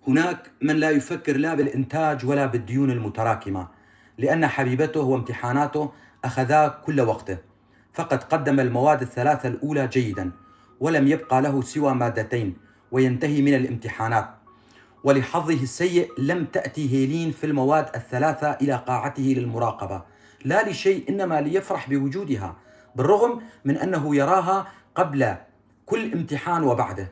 هناك من لا يفكر لا بالإنتاج ولا بالديون المتراكمة، لأن حبيبته وامتحاناته أخذا كل وقته، فقد قدم المواد الثلاثة الأولى جيدا ولم يبقى له سوى مادتين وينتهي من الامتحانات. ولحظه السيء لم تأتي هيلين في المواد الثلاثة إلى قاعته للمراقبة، لا لشيء إنما ليفرح بوجودها، بالرغم من أنه يراها قبل كل امتحان وبعده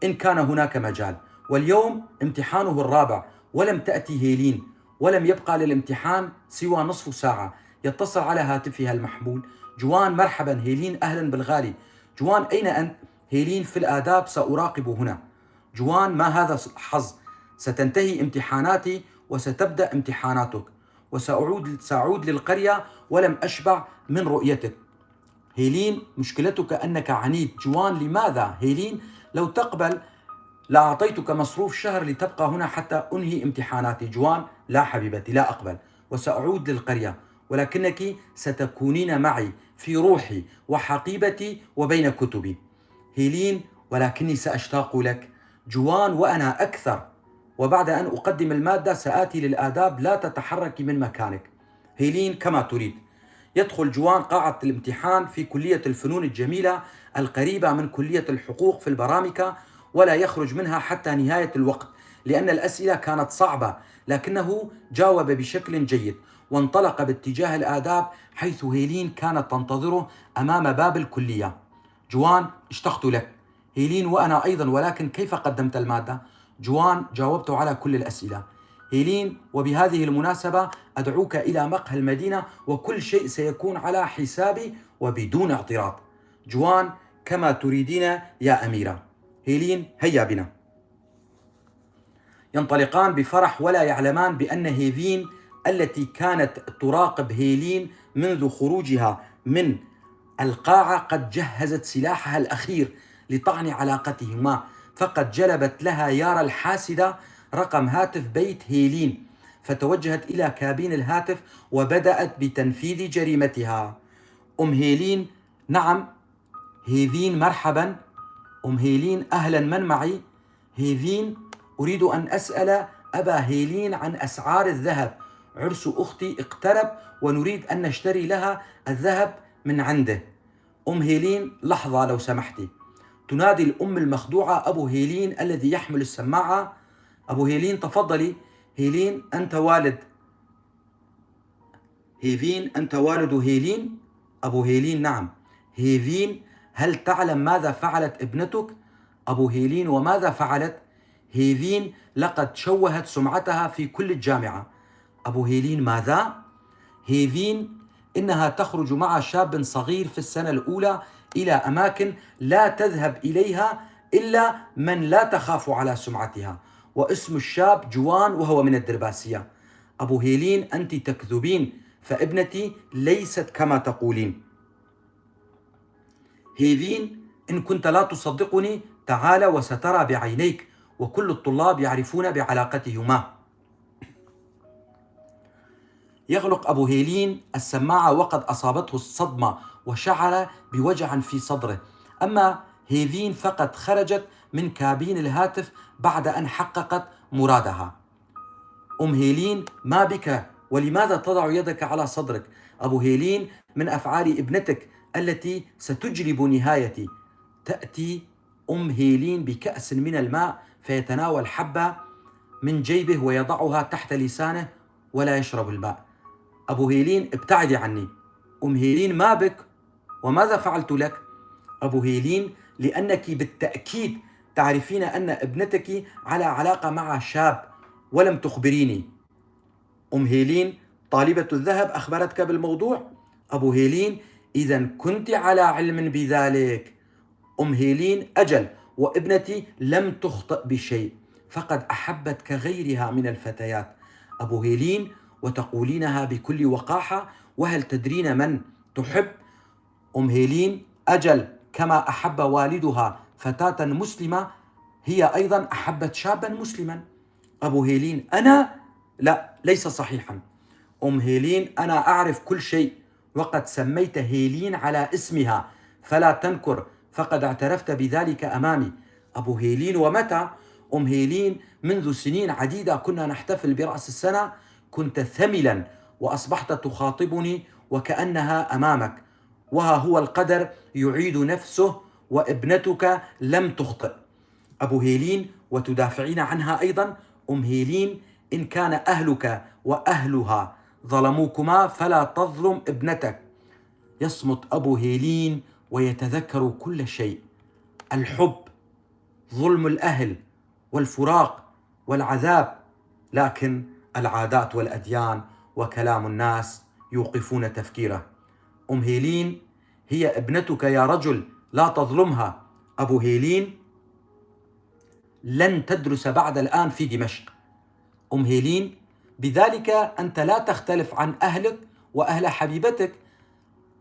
إن كان هناك مجال. واليوم امتحانه الرابع ولم تأتي هيلين، ولم يبقى للامتحان سوى نصف ساعة. يتصل على هاتفها المحمول: جوان، مرحبا. هيلين: أهلا بالغالي. جوان: أين أنت؟ هيلين: في الآداب، سأراقب هنا. جوان: ما هذا الحظ، ستنتهي امتحاناتي وستبدأ امتحاناتك، وسأعود للقرية ولم أشبع من رؤيتك. هيلين: مشكلتك أنك عنيد. جوان: لماذا؟ هيلين: لو تقبل لأعطيتك مصروف شهر لتبقى هنا حتى أنهي امتحاناتي. جوان: لا حبيبتي، لا أقبل، وسأعود للقرية، ولكنك ستكونين معي في روحي وحقيبتي وبين كتبي. هيلين: ولكني سأشتاق لك. جوان: وأنا أكثر، وبعد أن أقدم المادة سآتي للآداب، لا تتحرك من مكانك. هيلين: كما تريد. يدخل جوان قاعة الامتحان في كلية الفنون الجميلة القريبة من كلية الحقوق في البرامكة، ولا يخرج منها حتى نهاية الوقت، لأن الأسئلة كانت صعبة، لكنه جاوب بشكل جيد وانطلق باتجاه الآداب، حيث هيلين كانت تنتظره أمام باب الكلية. جوان: اشتقت لك. هيلين: وأنا أيضا، ولكن كيف قدمت المادة؟ جوان: جاوبت على كل الأسئلة. هيلين: وبهذه المناسبة أدعوك إلى مقهى المدينة، وكل شيء سيكون على حسابي وبدون اعتراض. جوان: كما تريدين يا أميرة. هيلين: هيا بنا. ينطلقان بفرح ولا يعلمان بأن هيفين التي كانت تراقب هيلين منذ خروجها من القاعة قد جهزت سلاحها الأخير لطعن علاقتهما، فقد جلبت لها يارا الحاسدة رقم هاتف بيت هيلين، فتوجهت إلى كابين الهاتف وبدأت بتنفيذ جريمتها. أم هيلين: نعم. هيفين: مرحبا. أم هيلين: أهلا، من معي؟ هيفين: أريد أن أسأل أبا هيلين عن أسعار الذهب، عرس أختي اقترب ونريد أن نشتري لها الذهب من عنده. أم هيلين: لحظة لو سمحتي. تنادي الأم المخدوعة أبو هيلين الذي يحمل السماعة: أبو هيلين تفضلي. هيلين: أنت والد هيفين، أنت والد هيلين؟ أبو هيلين: نعم. هيفين: هل تعلم ماذا فعلت ابنتك؟ أبو هيلين: وماذا فعلت؟ هيفين: لقد شوهت سمعتها في كل الجامعة. أبو هيلين: ماذا؟ هيفين: إنها تخرج مع شاب صغير في السنة الأولى إلى أماكن لا تذهب إليها إلا من لا تخاف على سمعتها، واسم الشاب جوان وهو من الدرباسية. أبو هيلين: أنت تكذبين، فابنتي ليست كما تقولين. هيفين: إن كنت لا تصدقني تعال وسترى بعينيك، وكل الطلاب يعرفون بعلاقتهما. يغلق أبو هيلين السماعة وقد أصابته الصدمة وشعر بوجع في صدره. أما هيفين فقد خرجت من كابين الهاتف بعد أن حققت مرادها. أم هيلين: ما بك؟ ولماذا تضع يدك على صدرك؟ أبو هيلين: من أفعال ابنتك التي ستجلب نهايتي. تأتي أم هيلين بكأس من الماء، فيتناول حبة من جيبه ويضعها تحت لسانه ولا يشرب الماء. أبو هيلين: ابتعدي عني. أم هيلين: ما بك؟ وماذا فعلت لك؟ أبو هيلين: لأنك بالتأكيد تعرفين أن ابنتك على علاقة مع شاب ولم تخبريني. أم هيلين: طالبة الذهب أخبرتك بالموضوع؟ أبو هيلين: إذا كنت على علم بذلك. أم هيلين: أجل، وابنتي لم تخطئ بشيء، فقد أحبت كغيرها من الفتيات. أبو هيلين: وتقولينها بكل وقاحة، وهل تدرين من تحب؟ أم هيلين: أجل، كما أحب والدها فتاة مسلمة هي أيضا أحبت شابا مسلما. أبو هيلين: أنا؟ لا، ليس صحيحا. أم هيلين: أنا أعرف كل شيء، وقد سميت هيلين على اسمها، فلا تنكر، فقد اعترفت بذلك أمامي. أبو هيلين: ومتى؟ أم هيلين: منذ سنين عديدة كنا نحتفل برأس السنة، كنت ثملا وأصبحت تخاطبني وكأنها أمامك، وها هو القدر يعيد نفسه وابنتك لم تخطئ. أبو هيلين: وتدافعين عنها أيضا؟ أم هيلين: إن كان أهلك وأهلها ظلموكما فلا تظلم ابنتك. يصمت أبو هيلين ويتذكر كل شيء: الحب، ظلم الأهل، والفراق والعذاب، لكن العادات والأديان وكلام الناس يوقفون تفكيره. أم هيلين: هي ابنتك يا رجل، لا تظلمها. أبو هيلين: لن تدرس بعد الآن في دمشق. أم هيلين: بذلك أنت لا تختلف عن أهلك وأهل حبيبتك.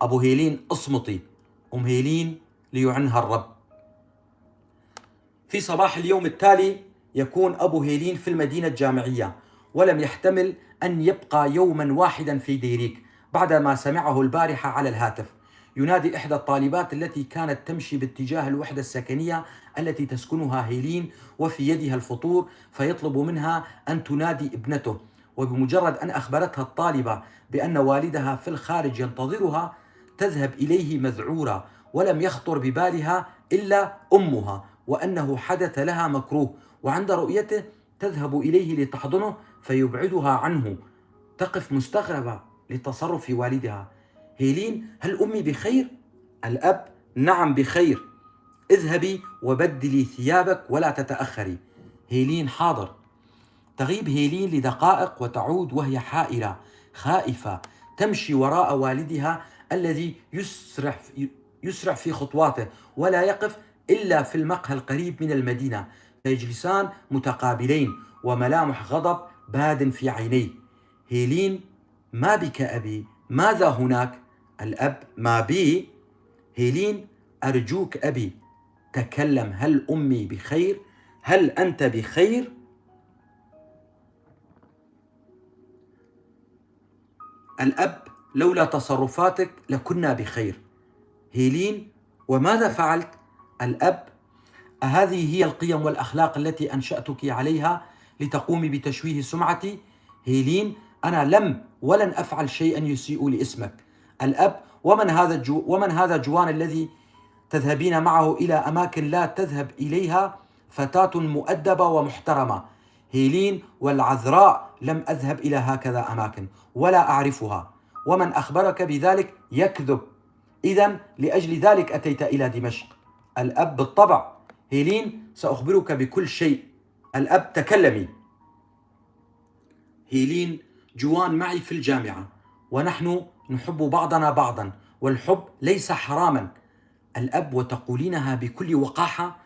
أبو هيلين: اصمتي. أم هيلين ليعنها الرب. في صباح اليوم التالي يكون أبو هيلين في المدينة الجامعية، ولم يحتمل أن يبقى يوما واحدا في ديريك بعدما سمعه البارحة على الهاتف ينادي إحدى الطالبات التي كانت تمشي باتجاه الوحدة السكنية التي تسكنها هيلين وفي يدها الفطور، فيطلب منها أن تنادي ابنته. وبمجرد أن أخبرتها الطالبة بأن والدها في الخارج ينتظرها، تذهب إليه مذعورة، ولم يخطر ببالها إلا أمها وأنه حدث لها مكروه، وعند رؤيته تذهب إليه لتحضنه فيبعدها عنه. تقف مستغربة لتصرف والدها. هيلين: هل أمي بخير؟ الأب: نعم بخير، اذهبي وبدلي ثيابك ولا تتأخري. هيلين: حاضر. تغيب هيلين لدقائق وتعود وهي حائرة خائفة، تمشي وراء والدها الذي يسرع في خطواته ولا يقف إلا في المقهى القريب من المدينة، فيجلسان متقابلين وملامح غضب باد في عينيه. هيلين: ما بك أبي؟ ماذا هناك؟ الأب: ما بي؟ هيلين: أرجوك أبي، تكلم، هل أمي بخير؟ هل أنت بخير؟ الأب: لولا تصرفاتك لكنا بخير. هيلين: وماذا فعلت؟ الأب: أهذه هي القيم والأخلاق التي أنشأتك عليها لتقومي بتشويه سمعتي؟ هيلين: أنا لم ولن أفعل شيئا يسيء لاسمك. الأب: ومن هذا جوان الذي تذهبين معه إلى أماكن لا تذهب إليها فتاة مؤدبة ومحترمة. هيلين: والعذراء لم أذهب إلى هكذا أماكن ولا أعرفها، ومن أخبرك بذلك يكذب، إذن لأجل ذلك أتيت إلى دمشق. الأب: بالطبع. هيلين: سأخبرك بكل شيء. الأب: تكلمي. هيلين: جوان معي في الجامعة ونحن نحب بعضنا بعضا والحب ليس حراما. الأب: وتقولينها بكل وقاحة.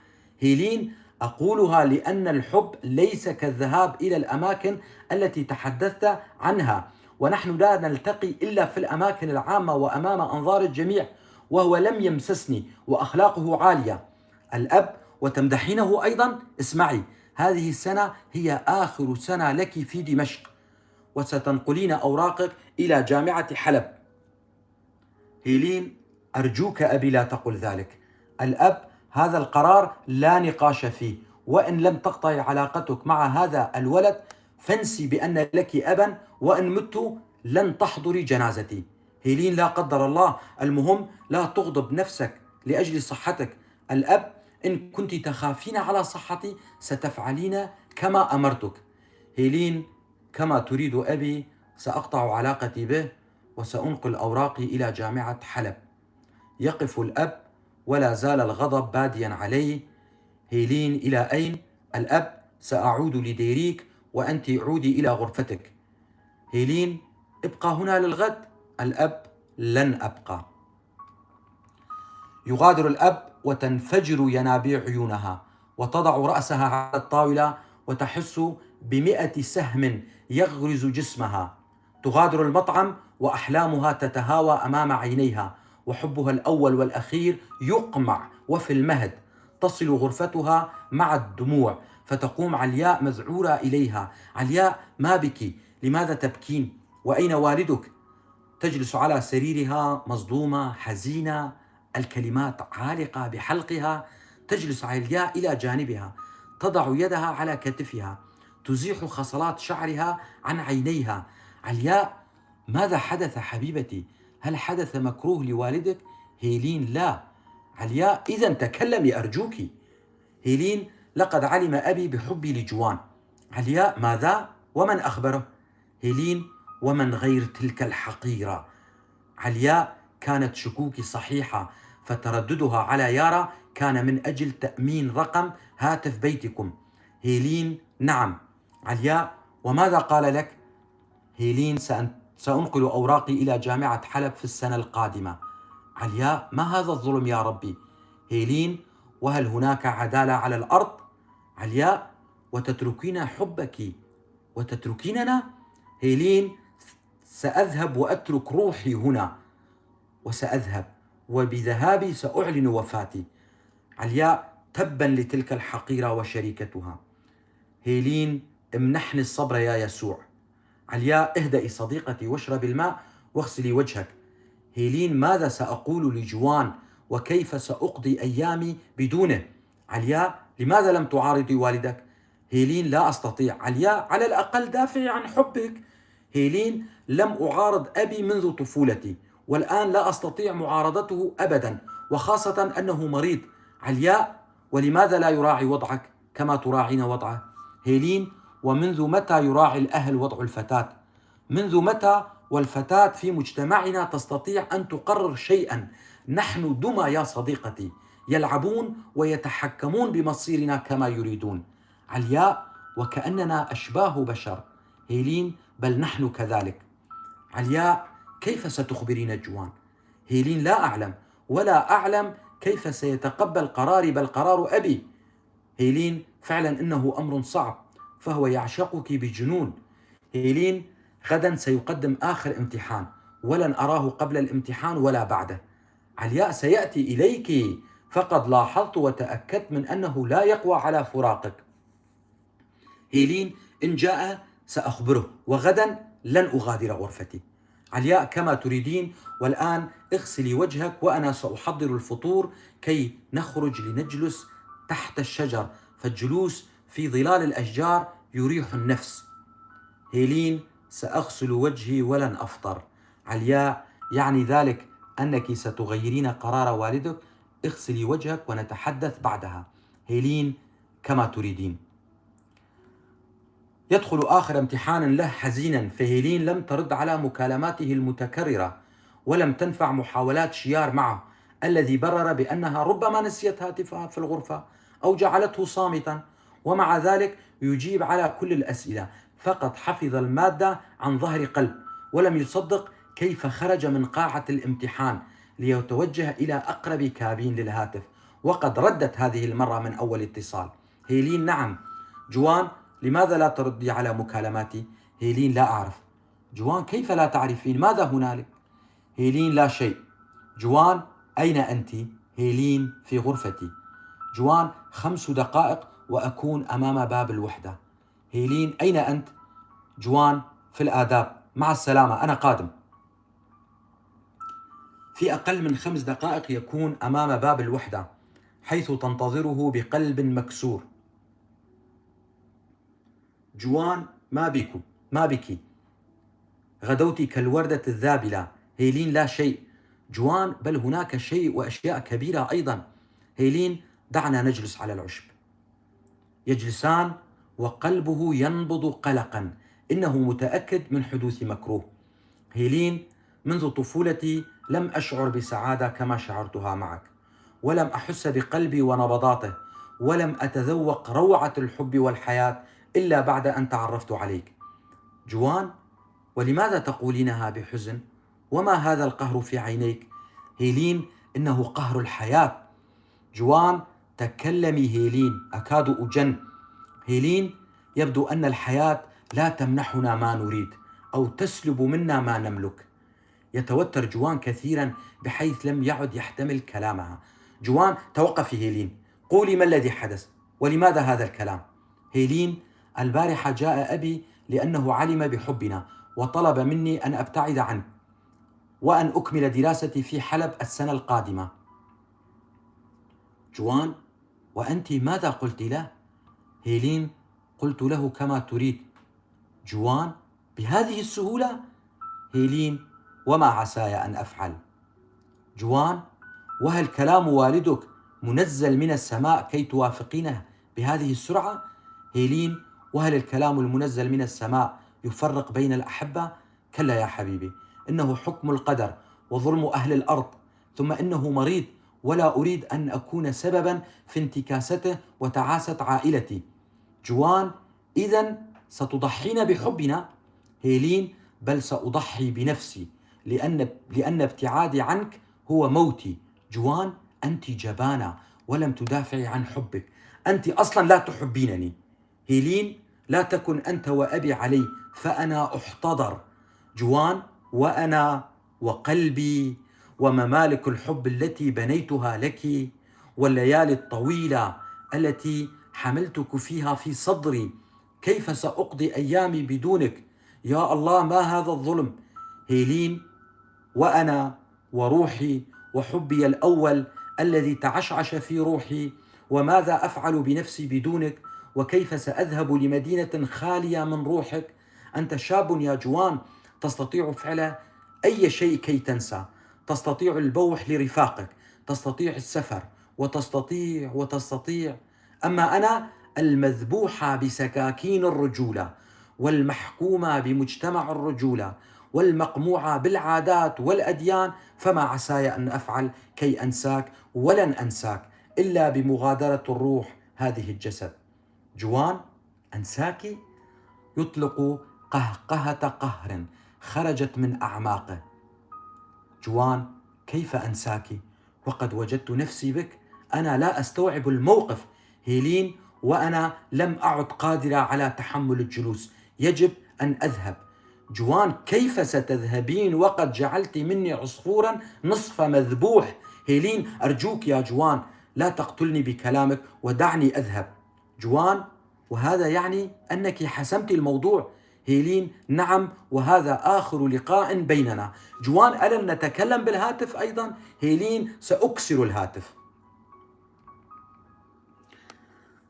هيلين: أقولها لأن الحب ليس كالذهاب إلى الأماكن التي تحدثت عنها، ونحن لا نلتقي إلا في الأماكن العامة وأمام أنظار الجميع، وهو لم يمسسني وأخلاقه عالية. الأب: وتمدحينه أيضا؟ اسمعي، هذه السنة هي آخر سنة لك في دمشق، وستنقلين أوراقك إلى جامعة حلب. هيلين: أرجوك أبي لا تقل ذلك. الأب: هذا القرار لا نقاش فيه، وإن لم تقطعي علاقتك مع هذا الولد فانسي بأن لك أبا، وإن مت لن تحضري جنازتي. هيلين: لا قدر الله، المهم لا تغضب نفسك لأجل صحتك. الأب: إن كنت تخافين على صحتي ستفعلين كما أمرتك. هيلين: كما تريد أبي، سأقطع علاقتي به وسأنقل أوراقي إلى جامعة حلب. يقف الأب ولا زال الغضب باديا عليه. هيلين: إلى أين؟ الأب: سأعود لديريك وأنت عودي إلى غرفتك. هيلين: ابقى هنا للغد. الأب: لن أبقى. يغادر الأب وتنفجر ينابيع عيونها وتضع رأسها على الطاولة وتحس ب100 سهم يغرز جسمها. تغادر المطعم وأحلامها تتهاوى أمام عينيها، وحبها الأول والأخير يقمع وفي المهد. تصل غرفتها مع الدموع، فتقوم علياء مذعورة إليها. علياء: ما بك؟ لماذا تبكين؟ وأين والدك؟ تجلس على سريرها مصدومة حزينة، الكلمات عالقة بحلقها. تجلس علياء إلى جانبها، تضع يدها على كتفها، تزيح خصلات شعرها عن عينيها. علياء: ماذا حدث حبيبتي؟ هل حدث مكروه لوالدك؟ هيلين: لا. علياء: إذا تكلمي أرجوك. هيلين: لقد علم أبي بحبي لجوان. علياء: ماذا؟ ومن أخبره؟ هيلين: ومن غير تلك الحقيرة. علياء: كانت شكوكي صحيحة، فترددها على يارا كان من أجل تأمين رقم هاتف بيتكم. هيلين: نعم. علياء: وماذا قال لك؟ هيلين: سأنقل أوراقي إلى جامعة حلب في السنة القادمة. علياء: ما هذا الظلم يا ربي؟ هيلين: وهل هناك عدالة على الأرض؟ علياء: وتتركين حبك وتتركيننا؟ هيلين: سأذهب وأترك روحي هنا، وسأذهب، وبذهابي سأعلن وفاتي. علياء: تبا لتلك الحقيرة وشريكتها. هيلين: امنحني الصبر يا يسوع. علياء: اهدئي صديقتي واشربي الماء واغسلي وجهك. هيلين: ماذا سأقول لجوان؟ وكيف سأقضي أيامي بدونه؟ علياء: لماذا لم تعارضي والدك؟ هيلين: لا أستطيع. علياء: على الأقل دافعي عن حبك. هيلين: لم أعارض أبي منذ طفولتي، والآن لا أستطيع معارضته أبدا، وخاصة أنه مريض. علياء: ولماذا لا يراعي وضعك كما تراعين وضعه؟ هيلين: ومنذ متى يراعي الأهل وضع الفتاة؟ منذ متى والفتاة في مجتمعنا تستطيع أن تقرر شيئا؟ نحن دمى يا صديقتي، يلعبون ويتحكمون بمصيرنا كما يريدون. علياء: وكأننا أشباه بشر. هيلين: بل نحن كذلك. علياء: كيف ستخبرين جوان؟ هيلين: لا أعلم، ولا أعلم كيف سيتقبل قراري، بل قرار أبي. هيلين: فعلا إنه أمر صعب، فهو يعشقك بجنون. هيلين: غدا سيقدم آخر امتحان، ولن أراه قبل الامتحان ولا بعده. علياء: سيأتي إليك، فقد لاحظت وتأكدت من أنه لا يقوى على فراقك. هيلين: إن جاء سأخبره، وغدا لن أغادر غرفتي. علياء: كما تريدين، والآن اغسلي وجهك وأنا سأحضر الفطور كي نخرج لنجلس تحت الشجر، فالجلوس في ظلال الأشجار يريح النفس. هيلين: سأغسل وجهي ولن أفطر. علياء: يعني ذلك أنك ستغيرين قرار والدك؟ اغسلي وجهك ونتحدث بعدها. هيلين: كما تريدين. يدخل آخر امتحان له حزينا، فهيلين لم ترد على مكالماته المتكررة، ولم تنفع محاولات شيار معه الذي برر بأنها ربما نسيت هاتفها في الغرفة أو جعلته صامتا، ومع ذلك يجيب على كل الأسئلة. فقد حفظ المادة عن ظهر قلب، ولم يصدق كيف خرج من قاعة الامتحان ليتوجه إلى أقرب كابين للهاتف، وقد ردت هذه المرة من أول اتصال. هيلين: نعم. جوان: لماذا لا تردي على مكالماتي؟ هيلين: لا أعرف. جوان: كيف لا تعرفين؟ ماذا هنالك؟ هيلين: لا شيء. جوان: أين أنت؟ هيلين: في غرفتي. جوان: 5 دقائق وأكون أمام باب الوحدة. هيلين: أين أنت؟ جوان: في الآداب، مع السلامة، أنا قادم. في أقل من 5 دقائق يكون أمام باب الوحدة، حيث تنتظره بقلب مكسور. جوان: ما بك؟ غدوت كالوردة الذابلة. هيلين: لا شيء. جوان: بل هناك شيء وأشياء كبيرة أيضا. هيلين: دعنا نجلس على العشب. يجلسان وقلبه ينبض قلقا، إنه متأكد من حدوث مكروه. هيلين: منذ طفولتي لم أشعر بسعادة كما شعرتها معك، ولم أحس بقلبي ونبضاته، ولم أتذوق روعة الحب والحياة إلا بعد أن تعرفت عليك. جوان: ولماذا تقولينها بحزن؟ وما هذا القهر في عينيك؟ هيلين: إنه قهر الحياة. جوان: تكلمي هيلين، أكاد أجن. هيلين: يبدو أن الحياة لا تمنحنا ما نريد، أو تسلب منا ما نملك. يتوتر جوان كثيرا بحيث لم يعد يحتمل كلامها. جوان: توقفي هيلين، قولي ما الذي حدث، ولماذا هذا الكلام؟ هيلين: البارحة جاء أبي لأنه علم بحبنا، وطلب مني أن أبتعد عنه وأن أكمل دراستي في حلب السنة القادمة. جوان: وأنت ماذا قلت له؟ هيلين: قلت له كما تريد. جوان: بهذه السهولة؟ هيلين: وما عساي أن أفعل؟ جوان: وهل كلام والدك منزل من السماء كي توافقينه بهذه السرعة؟ هيلين: وهل الكلام المنزل من السماء يفرق بين الأحبة؟ كلا يا حبيبي، إنه حكم القدر وظلم أهل الأرض، ثم إنه مريض ولا أريد أن أكون سببا في انتكاسته وتعاسة عائلتي. جوان: إذن ستضحين بحبنا؟ هيلين: بل سأضحي بنفسي، لأن ابتعادي عنك هو موتي. جوان: أنت جبانة ولم تدافعي عن حبك، أنت أصلا لا تحبينني. هيلين: لا تكن أنت وأبي علي فأنا أحتضر. جوان: وأنا وقلبي وممالك الحب التي بنيتها لك والليالي الطويلة التي حملتك فيها في صدري، كيف سأقضي أيامي بدونك؟ يا الله، ما هذا الظلم؟ هيلين: وأنا وروحي وحبي الأول الذي تعشعش في روحي، وماذا أفعل بنفسي بدونك؟ وكيف سأذهب لمدينة خالية من روحك؟ أنت شاب يا جوان، تستطيع فعل أي شيء كي تنسى، تستطيع البوح لرفاقك، تستطيع السفر، وتستطيع. أما أنا المذبوحة بسكاكين الرجولة، والمحكومة بمجتمع الرجولة، والمقموعة بالعادات والأديان، فما عساي أن أفعل كي أنساك؟ ولن أنساك إلا بمغادرة الروح هذه الجسد. جوان: أنساك؟ يطلق قهقهة قهر خرجت من أعماقه. جوان: كيف أنساك وقد وجدت نفسي بك؟ أنا لا أستوعب الموقف. هيلين: وأنا لم أعد قادرة على تحمل الجلوس، يجب أن أذهب. جوان: كيف ستذهبين وقد جعلت مني عصفورا نصف مذبوح؟ هيلين: أرجوك يا جوان، لا تقتلني بكلامك ودعني أذهب. جوان: وهذا يعني أنك حسمت الموضوع؟ هيلين: نعم، وهذا آخر لقاء بيننا. جوان: ألن نتكلم بالهاتف أيضا؟ هيلين: سأكسر الهاتف.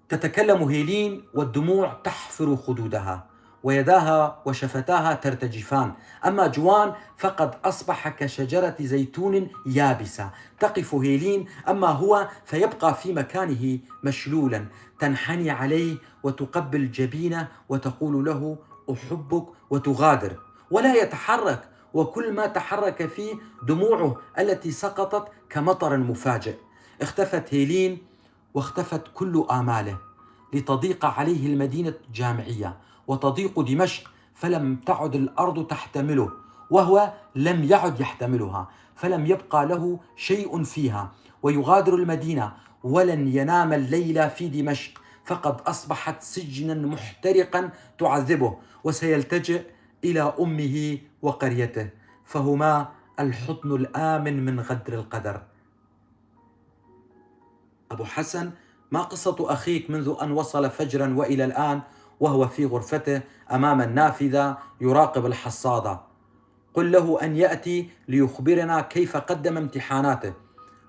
تتكلم هيلين والدموع تحفر خدودها، ويداها وشفتاها ترتجفان. أما جوان فقد أصبح كشجرة زيتون يابسة. تقف هيلين، أما هو فيبقى في مكانه مشلولا، تنحني عليه وتقبل جبينه وتقول له أحبك وتغادر، ولا يتحرك، وكل ما تحرك فيه دموعه التي سقطت كمطر مفاجئ. اختفت هيلين واختفت كل آماله، لتضيق عليه المدينة الجامعية وتضيق دمشق، فلم تعد الأرض تحتمله، وهو لم يعد يحتملها، فلم يبقى له شيء فيها، ويغادر المدينة ولن ينام الليلة في دمشق، فقد أصبحت سجنا محترقا تعذبه، وسيلتجئ إلى أمه وقريته، فهما الحضن الآمن من غدر القدر. أبو حسن: ما قصة أخيك منذ أن وصل فجرا وإلى الآن وهو في غرفته أمام النافذة يراقب الحصادة؟ قل له أن يأتي ليخبرنا كيف قدم امتحاناته،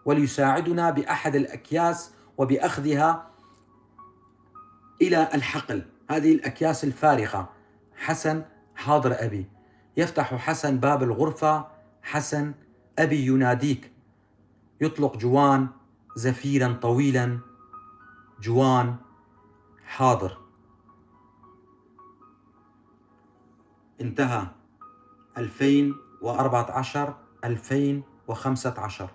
وليساعدنا بأحد الأكياس وبأخذها إلى الحقل، هذه الأكياس الفارغة. حسن: حاضر أبي. يفتح حسن باب الغرفة. حسن: أبي يناديك. يطلق جوان زفيرا طويلا. جوان: حاضر. انتهى. 2014 2015.